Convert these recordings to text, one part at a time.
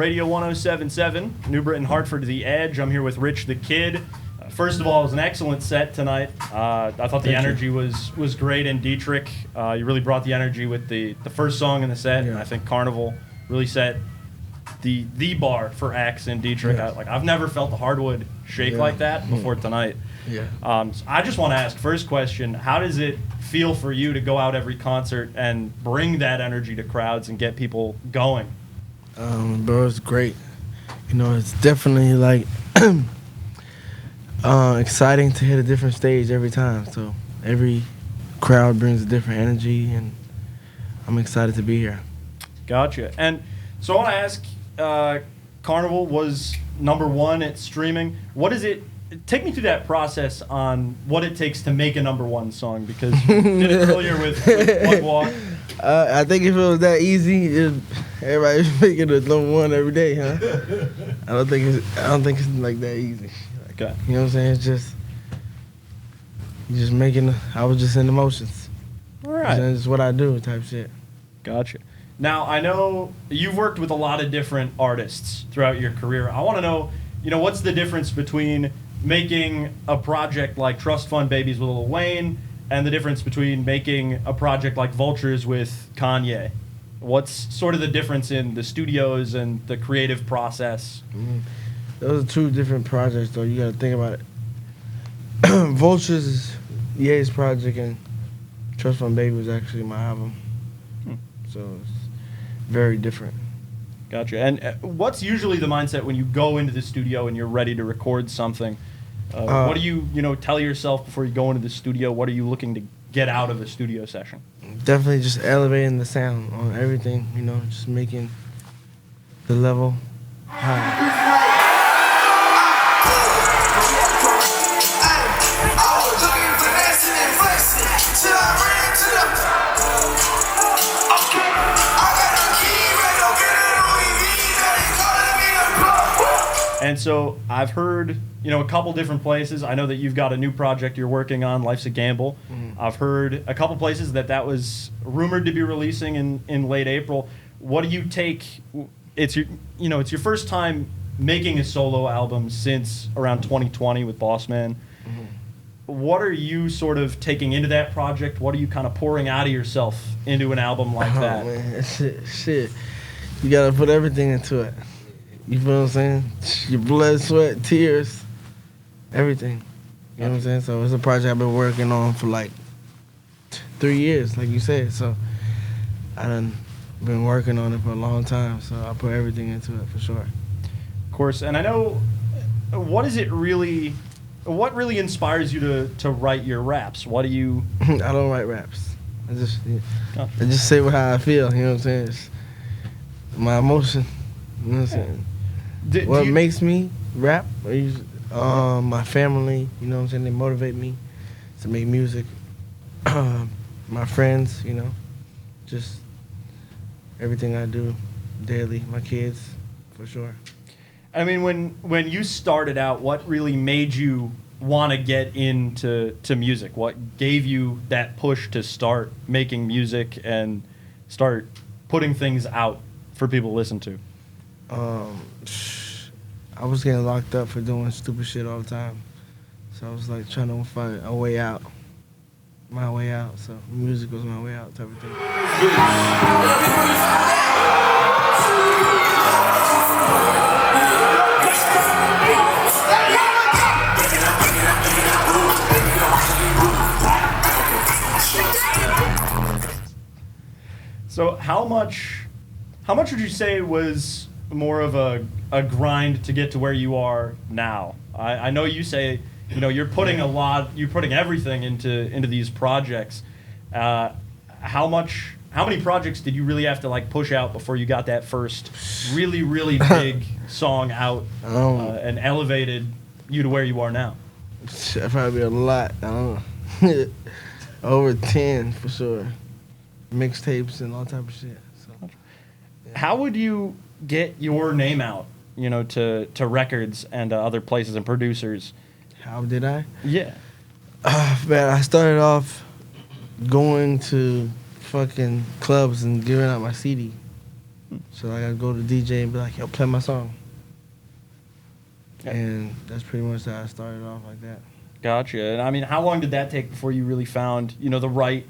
Radio 107.7, New Britain, Hartford, The Edge. I'm here with Rich the Kid. First of all, it was an excellent set tonight. I thought the energy was great, and Dietrich, you really brought the energy with the first song in the set, and I think Carnival really set the bar for acts in Dietrich. I've never felt the hardwood shake like that before tonight. So I just want to ask, first question, how does it feel for you to go out every concert and bring that energy to crowds and get people going? Bro, it's great. You know, it's definitely like exciting to hit a different stage every time. So every crowd brings a different energy, and I'm excited to be here. Gotcha. And so I want to ask, Carnival was #1 at streaming. What is it? Take me through that process on what it takes to make a #1 song, because you did it earlier with One Walk. I think if it was that easy, everybody's making a #1 every day, huh? I don't think it's like that easy. Okay. You know what I'm saying? It's just I was just in the motions. All right. It's what I do type shit. Gotcha. Now, I know you've worked with a lot of different artists throughout your career. I want to know, what's the difference between making a project like Trust Fund Babies with Lil Wayne and the difference between making a project like Vultures with Kanye? What's sort of the difference in the studios and the creative process? Those are two different projects, though. You got to think about it. Vultures is Ye's project, and Trust Fund Baby was actually my album. So it's very different. Gotcha. And what's usually the mindset when you go into the studio and you're ready to record something? What do you, tell yourself before you go into the studio? What are you looking to get out of a studio session? Definitely just elevating the sound on everything, just making the level high. And so I've heard, a couple different places. I know that you've got a new project you're working on, Life's a Gamble. I've heard a couple places that was rumored to be releasing in late April. What do you take? It's your first time making a solo album since around 2020 with Bossman. What are you sort of taking into that project? What are you kind of pouring out of yourself into an album like that? Man, shit. You gotta put everything into it. You feel what I'm saying? Your blood, sweat, tears, everything. You know what I'm saying? So it's a project I've been working on for like 3 years, like you said. So I done been working on it for a long time. So I put everything into it for sure. Of course. And I know, what really inspires you to write your raps? What do you... I don't write raps. I just say how I feel, you know what I'm saying? It's my emotion, you know what I'm saying? What makes me rap? My family, you know what I'm saying? They motivate me to make music. My friends, just everything I do daily. My kids, for sure. I mean, when you started out, what really made you want to get into music? What gave you that push to start making music and start putting things out for people to listen to? I was getting locked up for doing stupid shit all the time. So I was like trying to find a way out. My way out. So music was my way out type of thing. So how much would you say was more of a grind to get to where you are now? I know you say, you're putting everything into these projects. How many projects did you really have to push out before you got that first really, really big song out and elevated you to where you are now? Probably a lot. I don't know. Over 10 for sure. Mixtapes and all type of shit. So, yeah. How would you get your name out, to records and other places and producers? How did I? Yeah. Man, I started off going to fucking clubs and giving out my CD. So I gotta go to DJ and be like, yo, play my song. Yeah. And that's pretty much how I started off like that. Gotcha. And I mean, how long did that take before you really found, the right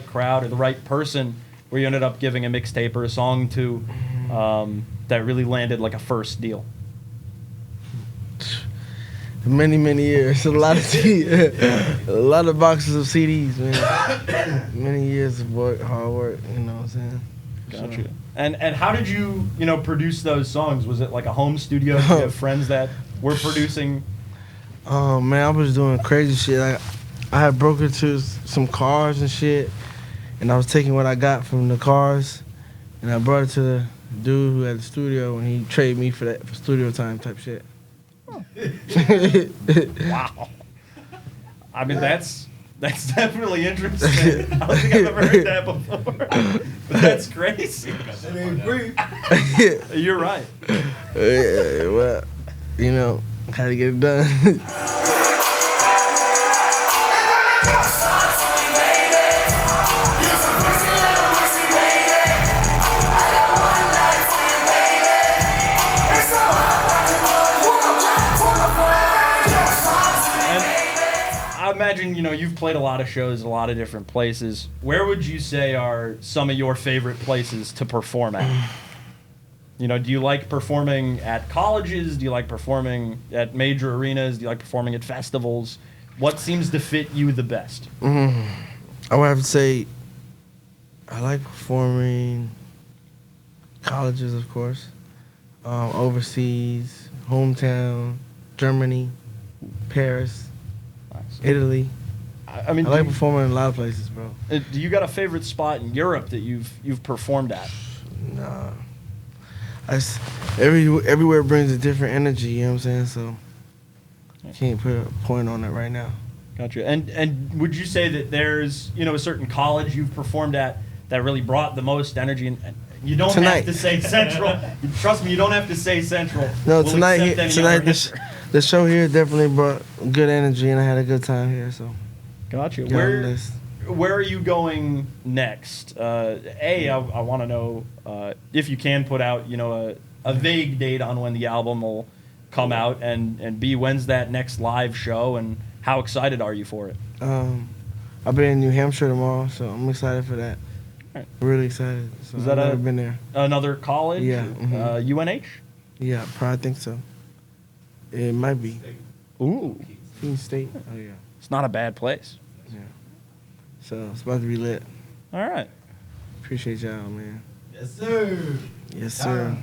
crowd or the right person where you ended up giving a mixtape or a song to that really landed like a first deal? Many, many years. A lot of boxes of CDs, man. Many years of work, hard work, you know what I'm saying? Gotcha. And how did you, produce those songs? Was it like a home studio? Did you have friends that were producing? Oh, man, I was doing crazy shit. I had broke into some cars and shit, and I was taking what I got from the cars, and I brought it to the dude who had the studio, and he traded me for studio time type shit. Wow. I mean, that's definitely interesting. I don't think I've ever heard that before. But that's crazy. You're right. Yeah, well, had to get it done. I imagine, you've played a lot of shows in a lot of different places. Where would you say are some of your favorite places to perform at? Do you like performing at colleges? Do you like performing at major arenas? Do you like performing at festivals? What seems to fit you the best? I would have to say I like performing colleges, of course, overseas, hometown, Germany, Paris, Italy. I mean, I like performing in a lot of places, bro. Do you got a favorite spot in Europe that you've performed at? Nah. Everywhere brings a different energy, you know what I'm saying? So I can't put a point on it right now. Gotcha. And would you say that there's, a certain college you've performed at that really brought the most energy? And you don't have to say Central. Trust me, you don't have to say Central. No, tonight the show here definitely brought good energy, and I had a good time here. So, gotcha. Where are you going next? I want to know if you can put out, a vague date on when the album will come out, and B, when's that next live show, and how excited are you for it? I'll be in New Hampshire tomorrow, so I'm excited for that. Right. Really excited. So Is that I've never been there. Another college? Yeah. UNH? Yeah, probably think so. It might be. Ooh. Keene State. Oh, yeah. It's not a bad place. Yeah. So it's about to be lit. All right. Appreciate y'all, man. Yes, sir. Yes, sir.